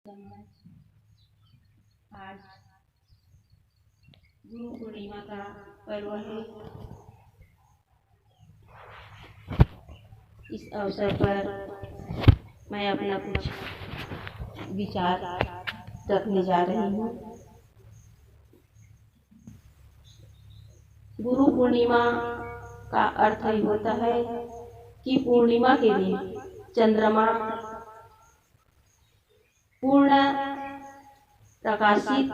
आज गुरु पूर्णिमा का पर्व है। इस अवसर पर मैं अपना कुछ विचार रखने जा रही हूँ। गुरु पूर्णिमा का अर्थ ही होता है कि पूर्णिमा के दिन चंद्रमा पूर्ण प्रकाशित,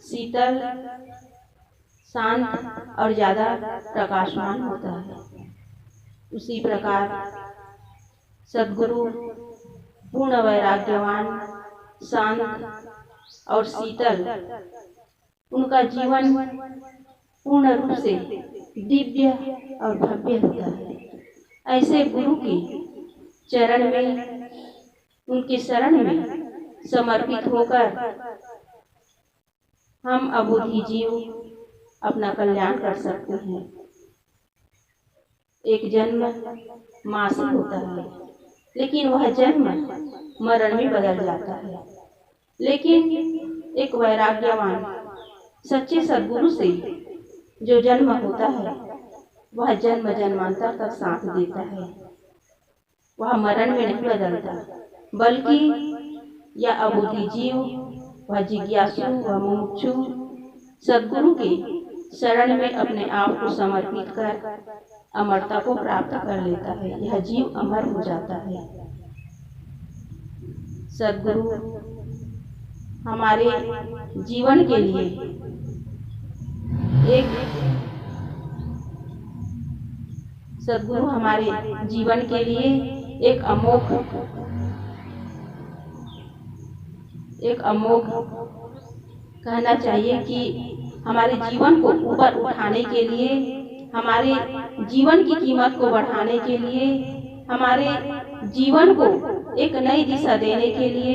शीतल, शांत और ज्यादा प्रकाशमान होता है। उसी प्रकार सद्गुरु पूर्ण वैराग्यवान, शांत और शीतल, उनका जीवन पूर्ण रूप से दिव्य और भव्य होता है। ऐसे गुरु के चरण में, उनके शरण में समर्पित होकर हम अबोधी जीव अपना कल्याण कर सकते हैं। एक जन्म मासिक होता है, लेकिन वह जन्म मरण में बदल जाता है। लेकिन एक वैराग्यवान सच्चे सद्गुरु से जो जन्म होता है, वह जन्म जन्मांतर तक साथ देता है। वह मरण में नहीं बदलता, बल्कि यह अबोधी जीव, वह जिज्ञासु, वह मुमुक्षु सद्गुरु के शरण में अपने आप को समर्पित कर अमरता को प्राप्त कर लेता है। यह जीव अमर हो जाता है। सद्गुरु हमारे जीवन के लिए एक अमोघ कहना चाहिए कि हमारे जीवन को ऊपर उठाने के लिए, हमारे जीवन की कीमत को बढ़ाने के लिए, हमारे जीवन को एक नई दिशा देने के लिए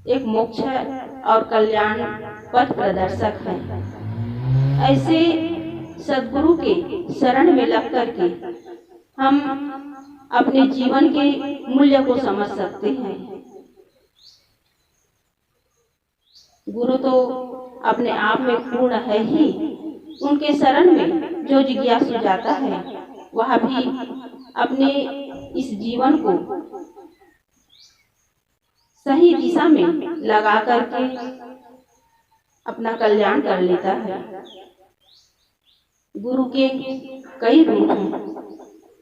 एक मोक्ष और कल्याण पथ प्रदर्शक है। ऐसे सद्गुरु के शरण में लग करके हम अपने जीवन के मूल्य को समझ सकते हैं। गुरु तो अपने आप में पूर्ण है ही। उनके शरण में जो जिज्ञासु जाता है, वह भी अपने इस जीवन को सही दिशा में लगा करके अपना कल्याण कर लेता है। गुरु के कई रूप हैं।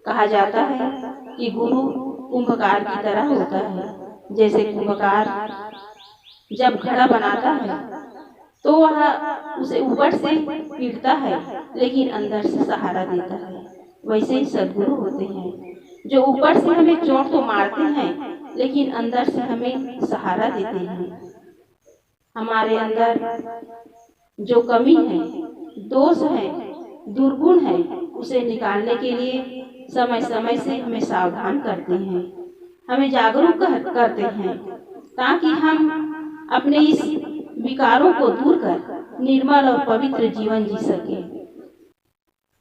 कहा जाता है कि गुरु कुंभकार की तरह होता है। जैसे कुंभकार जब घड़ा बनाता है तो वह उसे ऊपर से पीटता है, लेकिन अंदर से सहारा देता है। वैसे ही सद्गुरु होते हैं, जो ऊपर से हमें चोट तो मारते हैं, लेकिन अंदर से हमें सहारा देते हैं। हमारे अंदर जो कमी है, दोष है, दुर्गुण है, उसे निकालने के लिए समय समय से हमें सावधान करते हैं, हमें जागरूक करते हैं, ताकि हम अपने इस विकारों को दूर कर निर्मल और पवित्र जीवन जी सके।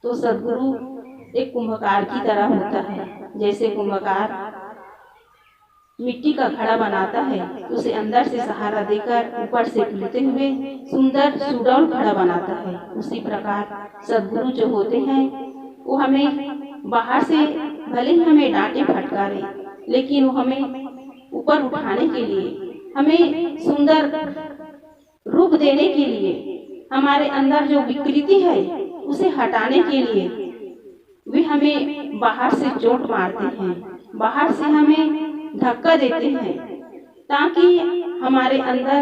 तो सद्गुरु एक कुंभकार की तरह होता है। जैसे कुंभकार मिट्टी का घड़ा बनाता है, उसे अंदर से सहारा देकर ऊपर से पीटते हुए सुंदर सुडौल घड़ा बनाता है। उसी प्रकार सद्गुरु जो होते हैं, वो हमें बाहर से भले ही हमें डांटे फटकारे, लेकिन वो हमें ऊपर उठाने के लिए, हमें सुंदर रूप देने के लिए, हमारे अंदर जो विकृति है उसे हटाने के लिए वे हमें बाहर से चोट मारते हैं, बाहर से हमें धक्का देते हैं, ताकि हमारे अंदर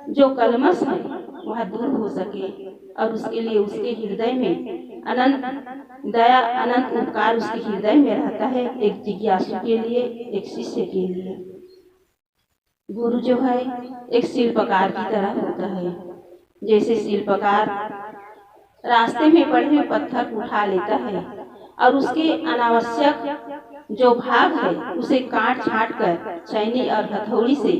जो कलमश है वह दूर हो सके। और उसके लिए उसके हृदय में अनंत दया, अनंत उपकार उसके हृदय में रहता है। एक जिज्ञासु के लिए, एक शिष्य के लिए गुरु जो है एक शिल्पकार की तरह होता है। जैसे शिल्पकार रास्ते में पड़े हुए पत्थर उठा लेता है और उसके अनावश्यक जो भाग है उसे काट छाट कर, छैनी और हथौड़ी से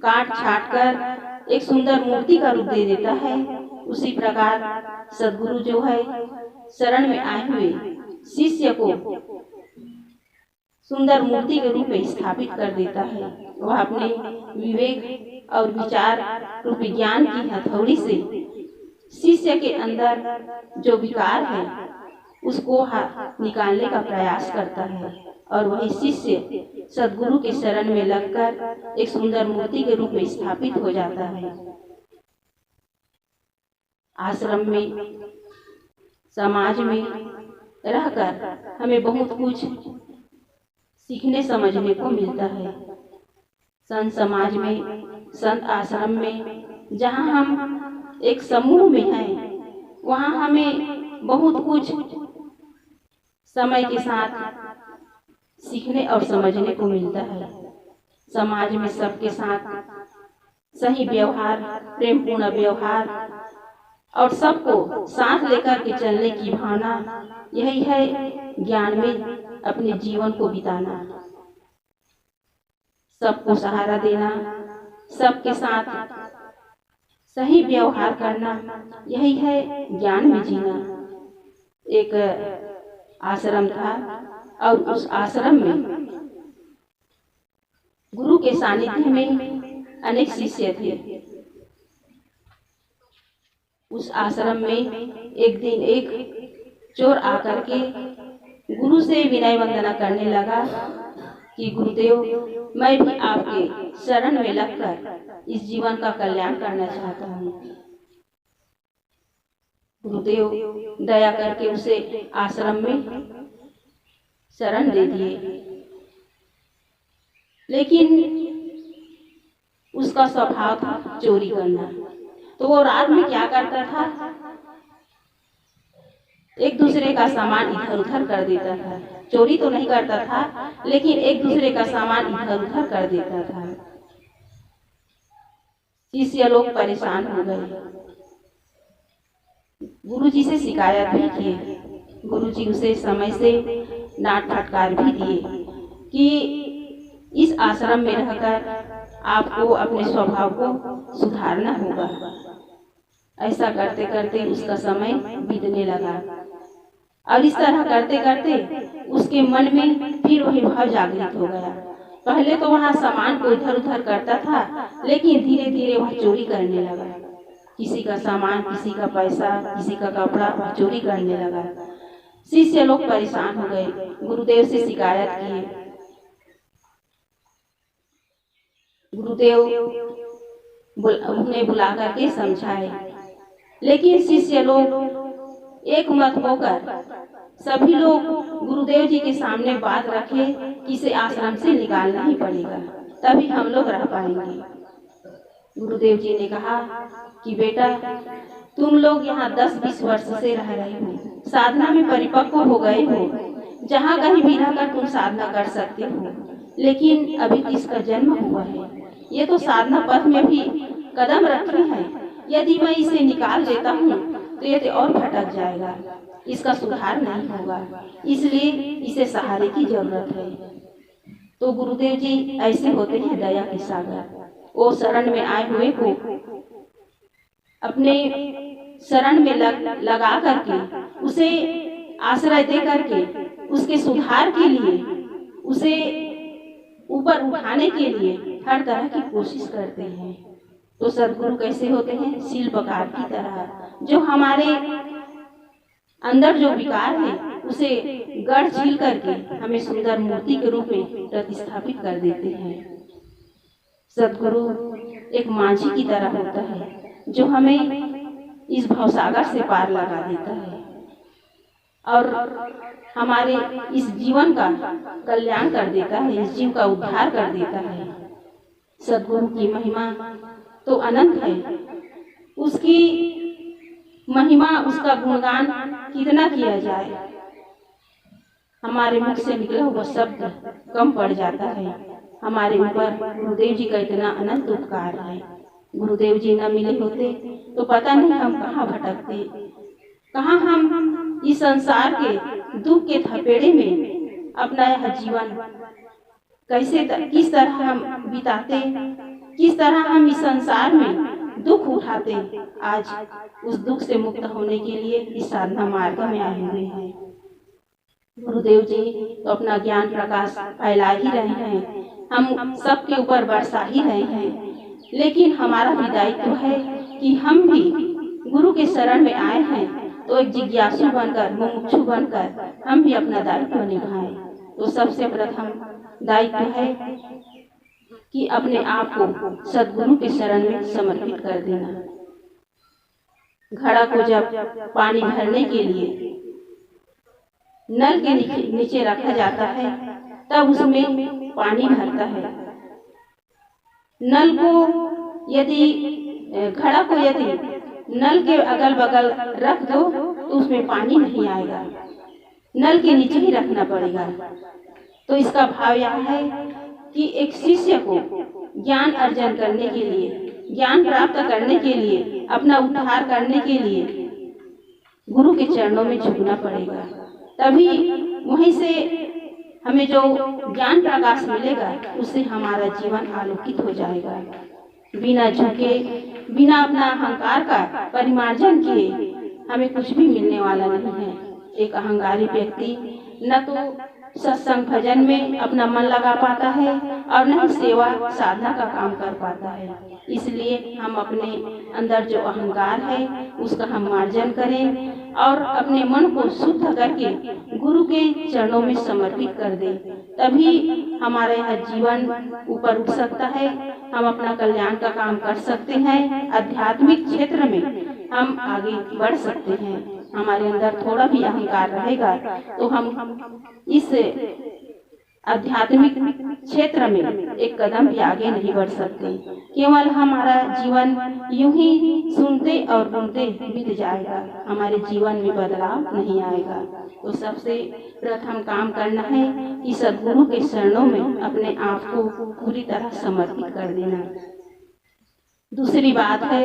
काट छाट कर एक सुंदर मूर्ति का रूप दे देता है। उसी प्रकार सद्गुरु जो है शरण में आए हुए शिष्य को सुंदर मूर्ति के रूप में स्थापित कर देता है। वह अपने विवेक और विचार रूपी ज्ञान की हथौड़ी से शिष्य के अंदर जो विकार है उसको निकालने का प्रयास करता है, और वही शिष्य सदगुरु के शरण में लगकर एक सुंदर मूर्ति के रूप में स्थापित हो जाता है। आश्रम में, समाज में रहकर हमें बहुत कुछ सीखने समझने को मिलता है। संत समाज में, संत आश्रम में, जहाँ हम एक समूह में हैं, वहाँ हमें बहुत कुछ समय के साथ सीखने और समझने को मिलता है। समाज में सबके साथ सही व्यवहार, प्रेमपूर्ण व्यवहार और सबको साथ लेकर के चलने की भावना, यही है ज्ञान में अपने जीवन को बिताना। सबको सहारा देना, सबके साथ सही व्यवहार करना, यही है ज्ञान में जीना। एक आश्रम था और उस आश्रम में गुरु के सानिध्य में अनेक शिष्य थे। उस आश्रम में एक दिन एक चोर आकर के गुरु से विनय वंदना करने लगा कि गुरुदेव, मैं भी आपके शरण में लगकर इस जीवन का कल्याण करना चाहता हूँ। गुरुदेव दया करके उसे आश्रम में शरण दे दिए, लेकिन उसका स्वभाव था चोरी करना। तो वो रात में क्या करता था, एक दूसरे का सामान इधर उधर कर देता था। चोरी तो नहीं करता था, लेकिन एक दूसरे का सामान इधर उधर कर देता था। शिष्य लोग परेशान हो गए, गुरुजी से शिकायत भी किए। गुरुजी उसे समय से डांट फटकार भी दिए कि इस आश्रम में रहकर आपको अपने स्वभाव को सुधारना होगा। ऐसा करते करते उसका समय बीतने लगा, और इस तरह करते करते उसके मन में फिर वही भाव जागृत हो गया। पहले तो वहाँ सामान को इधर उधर करता था, लेकिन धीरे धीरे वह चोरी करने लगा। किसी का सामान, किसी का पैसा, किसी का कपड़ा वह चोरी करने लगा। शिष्य लोग परेशान हो गए, गुरुदेव से शिकायत किए। गुरुदेव उन्हें बुला करके समझाए, लेकिन शिष्य लोग एक मत होकर सभी लोग गुरुदेव जी के सामने बात रखे कि इसे आश्रम से निकालना ही पड़ेगा, तभी हम लोग रह पाएंगे। गुरुदेव जी ने कहा कि बेटा, तुम लोग यहाँ 10-20 वर्ष से रह रहे हो, साधना में परिपक्व हो गए हो, जहाँ कहीं भी रहकर तुम साधना कर सकते हो, लेकिन अभी इसका जन्म हुआ है, ये तो साधना पथ में भी कदम रखे हैं। यदि मैं इसे निकाल देता हूँ तो ये तो और भटक जाएगा, इसका सुधार नहीं होगा, इसलिए इसे सहारे की जरूरत है। तो गुरुदेव जी ऐसे होते हैं दया के सागर। वो शरण में आए हुए को अपने शरण में लगा करके, उसे आश्रय दे करके, उसके सुधार के लिए, उसे ऊपर उठाने के लिए हर तरह की कोशिश करते हैं। तो सदगुरु कैसे होते हैं, शिल्पकार की तरह, जो हमारे अंदर जो विकार है उसे गढ़ छील करके हमें सुंदर मूर्ति के रूप में प्रतिस्थापित कर देते हैं। सदगुरु एक मांझी की तरह होता है, जो हमें इस भवसागर से पार लगा देता है और हमारे इस जीवन का कल्याण कर देता है, इस जीव का उद्धार कर देता है। सदगुरु की महिमा तो अनंत है, उसकी महिमा, उसका गुणगान कितना किया जाए, हमारे मुख से निकला हुआ शब्द कम पड़ जाता है। हमारे ऊपर गुरुदेव जी का इतना अनंत उपकार है। गुरुदेव जी न मिले होते तो पता नहीं हम कहाँ भटकते, कहाँ हम इस संसार के दुख के थपेड़े में अपना यह जीवन कैसे, किस तरह हम बिताते, किस तरह हम इस संसार में दुख उठाते। आज उस दुख से मुक्त होने के लिए इस साधना मार्ग में आए हुए हैं। गुरुदेव जी तो अपना ज्ञान प्रकाश फैला ही रहे हैं, हम सबके ऊपर बरसा ही रहे हैं, लेकिन हमारा भी दायित्व है कि हम भी गुरु के शरण में आए हैं तो एक जिज्ञासु बनकर, मुमुक्षु बनकर हम भी अपना दायित्व निभाएं। तो सबसे प्रथम दायित्व है कि अपने आप को सद्गुरु के शरण में समर्पित कर देना। घड़ा को जब पानी भरने के लिए नल के नीचे रखा जाता है तब उसमें पानी भरता है। नल को यदि घड़ा को यदि नल के अगल बगल रख दो तो उसमें पानी नहीं आएगा, नल के नीचे ही रखना पड़ेगा। तो इसका भाव यह है कि एक शिष्य को ज्ञान अर्जन करने के लिए, ज्ञान प्राप्त करने के लिए, अपना उद्धार करने के लिए गुरु के चरणों में झुकना पड़ेगा। तभी वहीं से हमें जो ज्ञान प्रकाश मिलेगा उससे हमारा जीवन आलोकित हो जाएगा। बिना झुके, बिना अपना अहंकार का परिमार्जन किए हमें कुछ भी मिलने वाला नहीं है। एक अहंकारी व्यक्ति न तो सत्संग भजन में अपना मन लगा पाता है और न ही सेवा साधना का काम कर पाता है। इसलिए हम अपने अंदर जो अहंकार है उसका हम मार्जन करें और अपने मन को शुद्ध करके गुरु के चरणों में समर्पित कर दें। तभी हमारा यह जीवन ऊपर उठ सकता है, हम अपना कल्याण का काम कर सकते हैं, आध्यात्मिक क्षेत्र में हम आगे बढ़ सकते हैं। हमारे अंदर थोड़ा भी अहंकार रहेगा तो हम इस आध्यात्मिक क्षेत्र में एक कदम भी आगे नहीं बढ़ सकते। केवल हमारा जीवन यूं ही सुनते और बोलते बीत जाएगा, हमारे जीवन में बदलाव नहीं आएगा। तो सबसे प्रथम काम करना है कि सद्गुरु के चरणों में अपने आप को पूरी तरह समर्पित कर देना। दूसरी बात है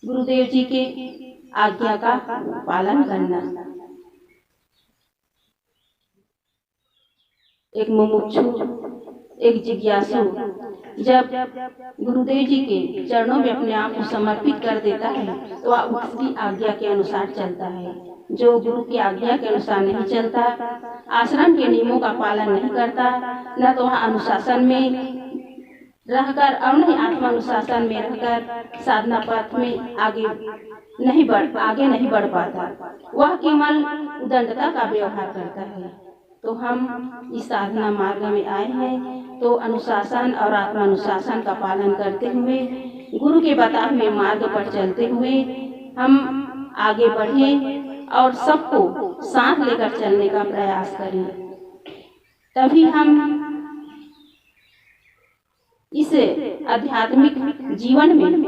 गुरुदेव जी के आज्ञा का पालन करना। एक मुमुक्षु, एक जिज्ञासु जब गुरुदेव जी के चरणों में अपने आप को समर्पित कर देता है तो वह उसकी आज्ञा के अनुसार चलता है। जो गुरु की आज्ञा के अनुसार नहीं चलता, आश्रम के नियमों का पालन नहीं करता, न तो वह अनुशासन में रहकर और नहीं आत्मानुशासन में रहकर साधना पथ में आगे नहीं बढ़ पाता, वह केवल उदंडता का व्यवहार करता है। तो हम इस साधना मार्ग में आए हैं तो अनुशासन और आत्मानुशासन का पालन करते हुए, गुरु के बताए हुए मार्ग पर चलते हुए हम आगे बढ़े और सबको साथ लेकर चलने का प्रयास करें। तभी हम इस आध्यात्मिक जीवन में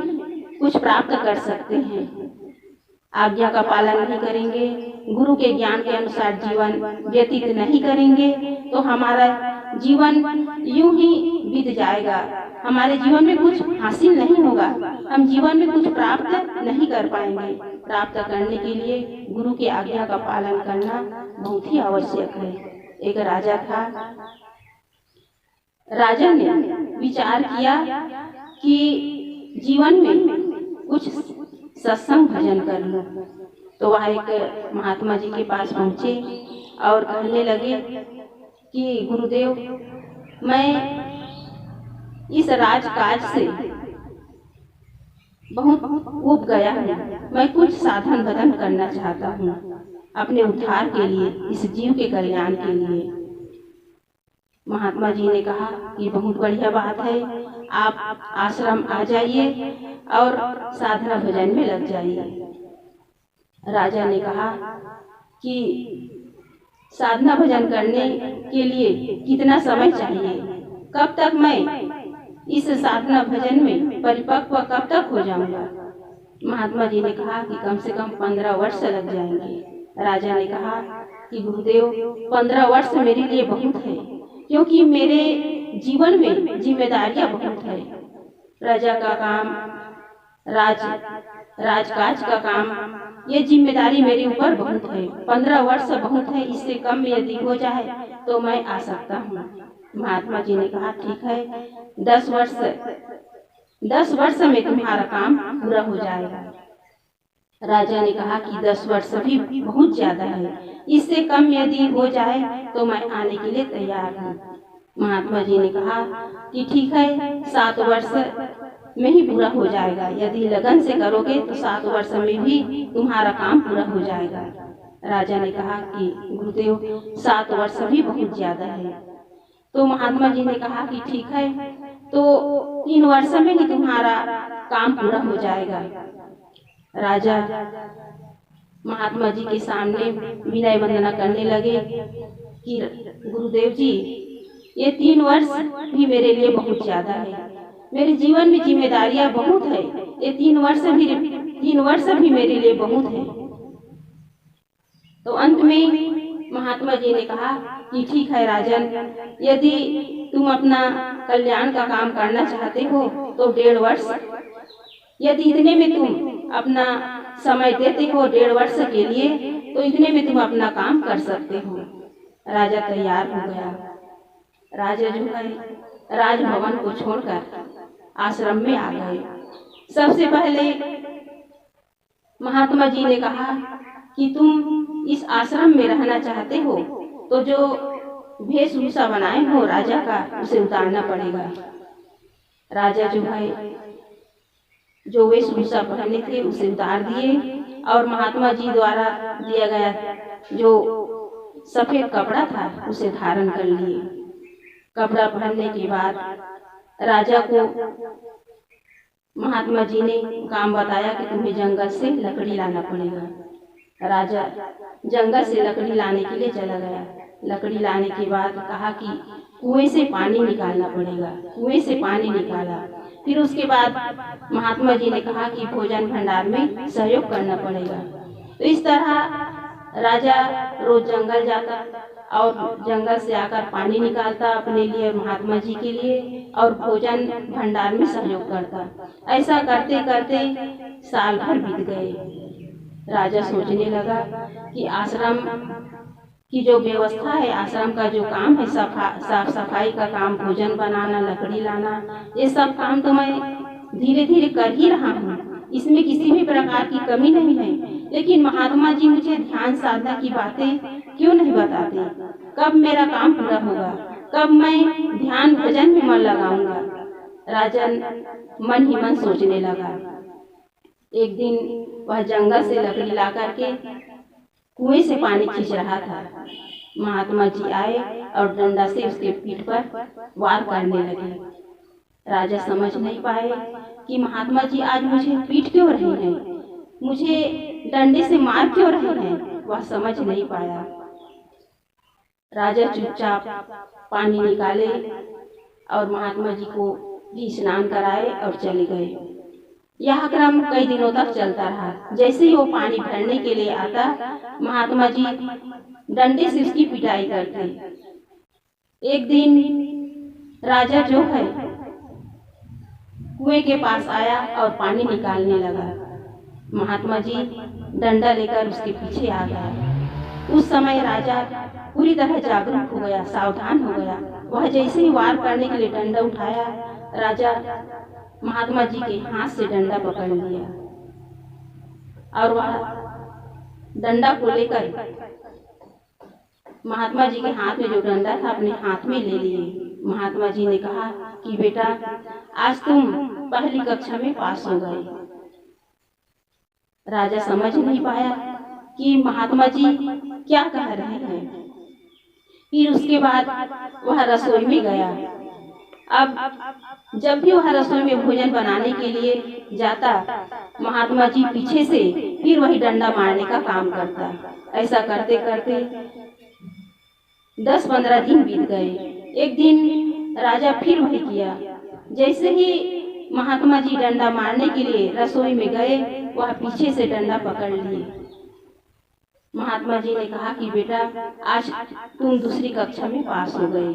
कुछ प्राप्त कर सकते हैं। आज्ञा का पालन नहीं करेंगे, गुरु के ज्ञान के अनुसार जीवन व्यतीत नहीं करेंगे तो हमारा जीवन यूं ही बीत जाएगा, हमारे जीवन में कुछ हासिल नहीं होगा, हम जीवन में कुछ प्राप्त नहीं कर पाएंगे। प्राप्त करने के लिए गुरु की आज्ञा का पालन करना बहुत ही आवश्यक है। एक राजा था, राजा ने विचार किया कि जीवन में कुछ सत्संग भजन कर लो। तो वह एक महात्मा जी के पास पहुँचे और कहने लगे कि गुरुदेव, मैं इस राजकाज से बहुत ऊब गया हूँ, मैं कुछ साधन भजन करना चाहता हूँ अपने उद्धार के लिए, इस जीव के कल्याण के लिए। महात्मा जी ने कहा कि बहुत बढ़िया बात है, आप आश्रम आ जाइए और साधना भजन में लग जाइए। राजा ने कहा कि साधना भजन करने के लिए कितना समय चाहिए, कब तक मैं इस साधना भजन में परिपक्व कब तक हो जाऊंगा। महात्मा जी ने कहा कि कम से कम 15 वर्ष लग जाएंगे। राजा ने कहा कि गुरुदेव, 15 वर्ष मेरे लिए बहुत है, क्योंकि मेरे जीवन में जिम्मेदारियां बहुत है। प्रजा का काम, राजकाज का काम, ये जिम्मेदारी मेरे ऊपर बहुत है। 15 वर्ष बहुत है, इससे कम में यदि हो जाए तो मैं आ सकता हूँ। महात्मा जी ने कहा ठीक है, 10 वर्ष में तुम्हारा काम पूरा हो जाएगा। राजा ने कहा कि 10 वर्ष भी बहुत ज्यादा है, इससे कम यदि हो जाए तो मैं आने के लिए तैयार हूँ। महात्मा जी ने कहा कि ठीक है, 7 वर्ष में ही पूरा हो जाएगा। यदि लगन से करोगे तो 7 वर्ष में भी तुम्हारा काम पूरा हो जाएगा। राजा ने कहा कि गुरुदेव, 7 वर्ष भी बहुत ज्यादा है। तो महात्मा जी ने कहा कि ठीक है, तो 3 वर्ष में ही तुम्हारा काम पूरा हो जाएगा। राजा महात्मा जी के सामने विनय वंदना करने लगे कि गुरुदेव जी, ये 3 वर्ष भी मेरे लिए बहुत ज्यादा है। मेरे जीवन में जिम्मेदारियां बहुत है। ये 3 वर्ष भी मेरे लिए बहुत है। तो अंत में महात्मा जी ने कहा कि ठीक है राजन, यदि तुम अपना कल्याण का काम करना चाहते हो तो 1.5 वर्ष, यदि इतने में तुम अपना समय देते हो 1.5 वर्ष के लिए, तो इतने में तुम अपना काम कर सकते हो। राजा तैयार हो गया। राजा जो है राजभवन को छोड़कर आश्रम में आ गए। सबसे पहले महात्मा जी ने कहा कि तुम इस आश्रम में रहना चाहते हो तो जो वेशभूषा बनाए हो राजा का, उसे उतारना पड़ेगा। राजा जो है जो वेशभूषा पहने थे उसे उतार दिए और महात्मा जी द्वारा दिया गया जो सफेद कपड़ा था उसे धारण कर लिए। कपड़ा पहनने के बाद राजा को महात्मा जी ने काम बताया कि तुम्हें जंगल से लकड़ी लाना पड़ेगा। राजा जंगल से लकड़ी लाने के लिए चला गया। लकड़ी लाने के बाद कहा कि कुएं से पानी निकालना पड़ेगा। कुएं से पानी निकाला। फिर उसके बाद महात्मा जी ने कहा कि भोजन भंडार में सहयोग करना पड़ेगा। तो इस तरह राजा रोज जंगल जाता और जंगल से आकर पानी निकालता अपने लिए और महात्मा जी के लिए, और भोजन भंडार में सहयोग करता। ऐसा करते करते साल भर बीत गए। राजा सोचने लगा कि आश्रम की जो व्यवस्था है, आश्रम का जो काम है, साफ सफाई का काम, भोजन बनाना, लकड़ी लाना, ये सब काम तो मैं धीरे धीरे कर ही रहा हूँ, इसमें किसी भी प्रकार की कमी नहीं है। लेकिन महात्मा जी मुझे ध्यान साधना की बातें क्यों नहीं बताते? कब मेरा काम पूरा होगा? कब मैं ध्यान भजन में मन लगाऊंगा? राजन मन ही मन सोचने लगा। एक दिन वह जंगल से लकड़ी ला करके कुएं से पानी खींच रहा था। महात्मा जी आए और डंडा से उसके पीठ पर वार करने लगे। राजा समझ नहीं पाए कि महात्मा जी आज मुझे पीट क्यों रहे हैं, मुझे डंडे से मार क्यों रहे हैं, वह समझ नहीं पाया। राजा चुपचाप पानी निकाले और महात्मा जी को भी स्नान कराए और चले गए। यह क्रम कई दिनों तक चलता रहा। जैसे ही वो पानी भरने के लिए आता, महात्मा जी डंडे से उसकी पिटाई करते। एक दिन राजा जो है कुएं के पास आया और पानी निकालने लगा। महात्मा जी डंडा लेकर उसके पीछे आ गया। उस समय राजा पूरी तरह जागरूक हो गया, सावधान हो गया। वह जैसे ही वार करने के लिए डंडा उठाया, राजा महात्मा जी के हाथ से डंडा पकड़ लिया और वह डंडा को लेकर महात्मा जी के हाथ में जो डंडा था अपने हाथ में ले लिए। महात्मा जी ने कहा कि बेटा, आज तुम पहली कक्षा में पास हो गए। राजा समझ नहीं पाया कि महात्मा जी क्या कह रहे हैं। फिर उसके बाद वह रसोई में गया। अब जब भी वह रसोई में भोजन बनाने के लिए जाता, महात्मा जी पीछे से फिर वही डंडा मारने का काम करता। ऐसा करते करते 10-15 दिन बीत गए। एक दिन राजा फिर वही किया। जैसे ही महात्मा जी डंडा मारने के लिए रसोई में गए, वह पीछे से डंडा पकड़ लिए। महात्मा जी ने कहा कि बेटा, आज तुम दूसरी कक्षा में पास हो गए।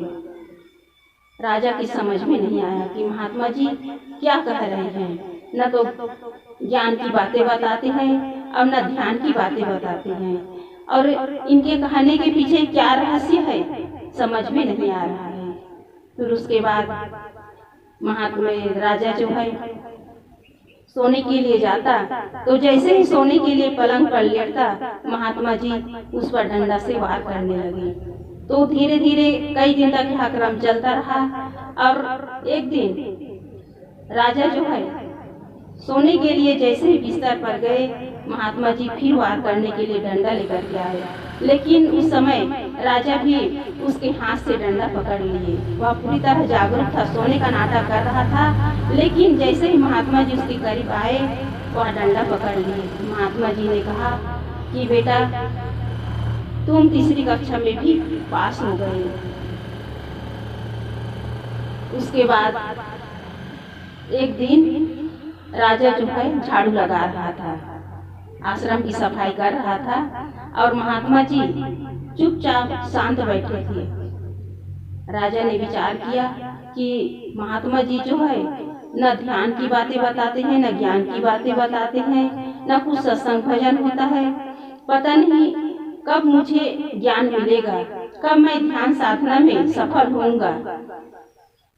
राजा की समझ में नहीं आया कि महात्मा जी क्या कह रहे हैं। न तो ज्ञान की बातें बताते हैं और न ध्यान की बातें बताते हैं, और इनके कहने के पीछे क्या रहस्य है समझ में नहीं आ रहा है। फिर उसके बाद महात्मा राजा जो है सोने के लिए जाता, तो जैसे ही सोने के लिए पलंग पर लेटता, महात्मा जी उस पर डंडा से वार करने लगे। तो धीरे धीरे कई दिन तक यह क्रम चलता रहा और एक दिन राजा जो है सोने के लिए जैसे ही बिस्तर पर गए, महात्मा जी फिर वार करने के लिए डंडा लेकर के आए, लेकिन उस समय राजा भी उसके हाथ से डंडा पकड़ लिए। वह पूरी तरह जागरूक था, सोने का नाटक कर रहा था, लेकिन जैसे ही महात्मा जी उसके करीब आए वह डंडा पकड़ लिए। महात्मा जी ने कहा कि बेटा तुम तीसरी कक्षा में भी पास हो गए। उसके बाद एक दिन राजा जो है झाड़ू लगा रहा था, आश्रम की सफाई कर रहा था और महात्मा जी चुपचाप शांत बैठे थे। राजा ने विचार किया कि महात्मा जी जो है न ध्यान की बातें बताते हैं, न ज्ञान की बातें बताते हैं, न कुछ सत्संग भजन होता है। पता नहीं कब मुझे ज्ञान मिलेगा, कब मैं ध्यान साधना में सफल होऊंगा।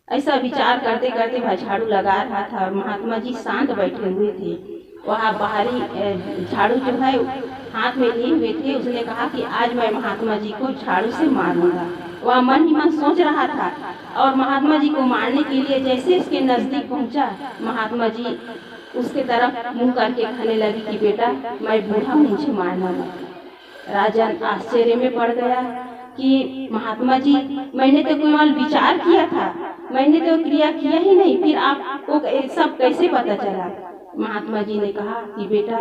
ऐसा विचार करते करते वह झाड़ू लगा रहा था और महात्मा जी शांत बैठे हुए थे। वहाँ बाहरी झाड़ू जो है हाथ में लिए हुए थे। उसने कहा कि आज मैं महात्मा जी को झाड़ू से मारूंगा। वह मन ही मन सोच रहा था और महात्मा जी को मारने के लिए जैसे उसके नजदीक पहुंचा, महात्मा जी उसके तरफ मुंह करके कहने लगी कि बेटा मैं बूढ़ा हूँ, मुझे मारना मत। राजा आश्चर्य में पड़ गया कि महात्मा जी मैंने तो केवल विचार किया था, मैंने तो क्रिया किया ही नहीं, फिर आपको सब कैसे पता चला। महात्मा जी ने कहा कि बेटा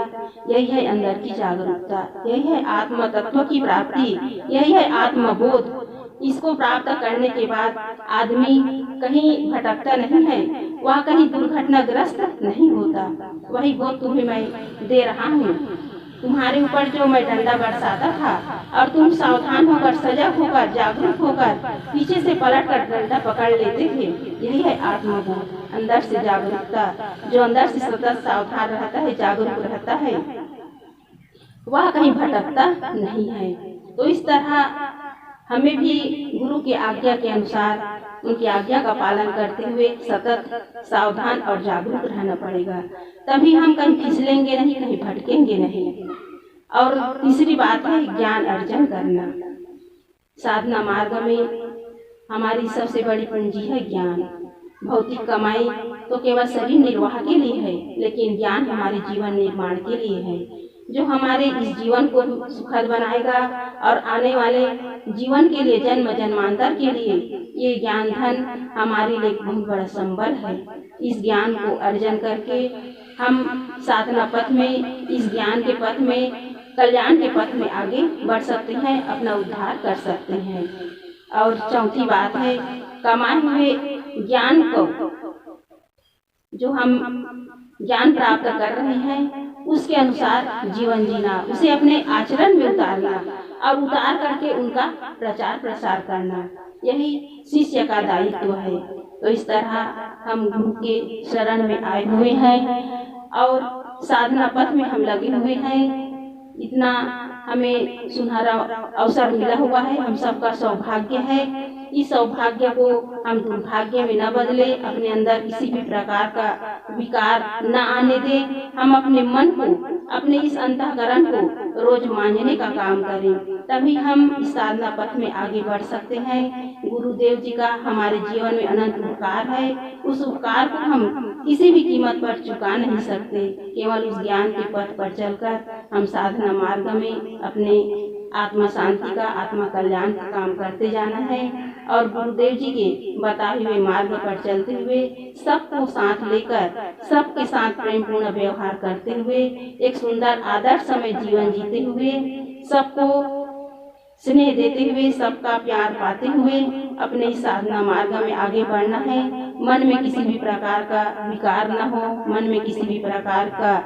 यही है अंदर की जागरूकता, यही है आत्म तत्व की प्राप्ति, यही है आत्मबोध। इसको प्राप्त करने के बाद आदमी कहीं भटकता नहीं है, वह कहीं दुर्घटनाग्रस्त नहीं होता। वही बोध तुम्हें मैं दे रहा हूँ। तुम्हारे ऊपर जो मैं डंडा बरसाता था और तुम सावधान होकर, सजग होकर, जागरूक होकर पीछे से पलट कर डंडा पकड़ लेते थे, यही है आत्मबोध, अंदर से जागरूकता। जो अंदर से सतत सावधान रहता है, जागरूक रहता है, वह कहीं भटकता नहीं है। तो इस तरह हमें भी गुरु की आज्ञा के अनुसार, उनकी आज्ञा का पालन करते हुए सतत सावधान और जागरूक रहना पड़ेगा, तभी हम कहीं फिसलेंगे नहीं, कहीं भटकेंगे नहीं। और तीसरी बात है ज्ञान अर्जन करना। साधना मार्ग में हमारी सबसे बड़ी पूंजी है ज्ञान। भौतिक कमाई तो केवल शरीर निर्वाह के लिए है, लेकिन ज्ञान हमारे जीवन निर्माण के लिए है, जो हमारे इस जीवन को सुखद बनाएगा और आने वाले जीवन के लिए, जन्म जन्मांतर के लिए ये ज्ञान धन हमारे लिए बहुत बड़ा संबल है। इस ज्ञान को अर्जन करके हम साधना पथ में, इस ज्ञान के पथ में, कल्याण के पथ में आगे बढ़ सकते हैं, अपना उद्धार कर सकते हैं। और चौथी बात है कमाए हुए ज्ञान को, जो हम ज्ञान प्राप्त कर रहे हैं उसके अनुसार जीवन जीना, उसे अपने आचरण में उतारना और उतार करके उनका प्रचार प्रसार करना, यही शिष्य का दायित्व है। तो इस तरह हम गुरु के शरण में आए हुए हैं और साधना पथ में हम लगे हुए हैं। इतना हमें सुनहरा अवसर मिला हुआ है, हम सबका सौभाग्य है। इस सौभाग्य को हम दुर्भाग्य में न बदले, अपने अंदर किसी भी प्रकार का विकार न आने दें। हम अपने मन को, अपने इस अंतःकरण को रोज मांझने का काम करें, तभी हम इस साधना पथ में आगे बढ़ सकते हैं। गुरुदेव जी का हमारे जीवन में अनंत उपकार है, उस उपकार को हम किसी भी कीमत पर चुका नहीं सकते। केवल इस ज्ञान के पथ पर चलकर हम साधना मार्ग में अपने आत्मा शांति का, आत्मा कल्याण का काम करते जाना है और गुरुदेव जी के बताए हुए मार्ग पर चलते हुए, सबको साथ लेकर, सबके साथ प्रेम पूर्ण व्यवहार करते हुए, एक सुंदर आदर्श समय जीवन जीते हुए, सबको स्नेह देते हुए, सबका प्यार पाते हुए अपने इस साधना मार्ग में आगे बढ़ना है। मन में किसी भी प्रकार का विकार न हो, मन में किसी भी प्रकार का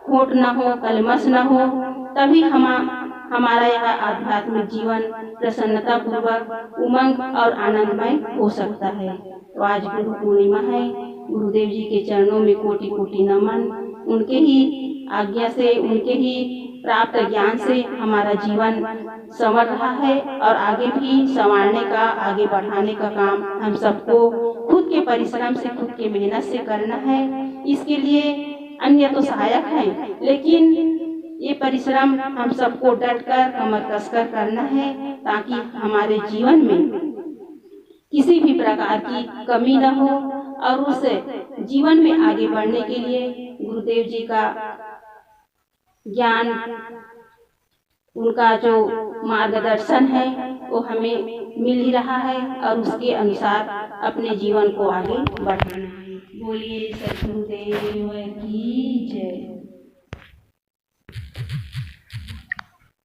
खोट न हो, कलमश न हो, तभी हमारा यह आध्यात्मिक जीवन प्रसन्नता पूर्वक, उमंग और आनंदमय हो सकता है। तो आज गुरु पूर्णिमा है, गुरुदेव जी के चरणों में कोटि कोटि नमन। उनके ही आज्ञा से, उनके ही प्राप्त ज्ञान से हमारा जीवन संवर रहा है और आगे भी संवारने का, आगे बढ़ाने का काम हम सबको खुद के परिश्रम से, खुद के मेहनत से करना है। इसके लिए अन्य तो सहायक हैं, लेकिन ये परिश्रम हम सबको डटकर कमर कसकर करना है, ताकि हमारे जीवन में किसी भी प्रकार की कमी न हो और उस जीवन में आगे बढ़ने के लिए गुरुदेव जी का ज्ञान, उनका जो मार्गदर्शन है वो हमें मिल ही रहा है और उसके अनुसार अपने जीवन को आगे बढ़ाना है। बोलिए सद्गुरुदेव की जय।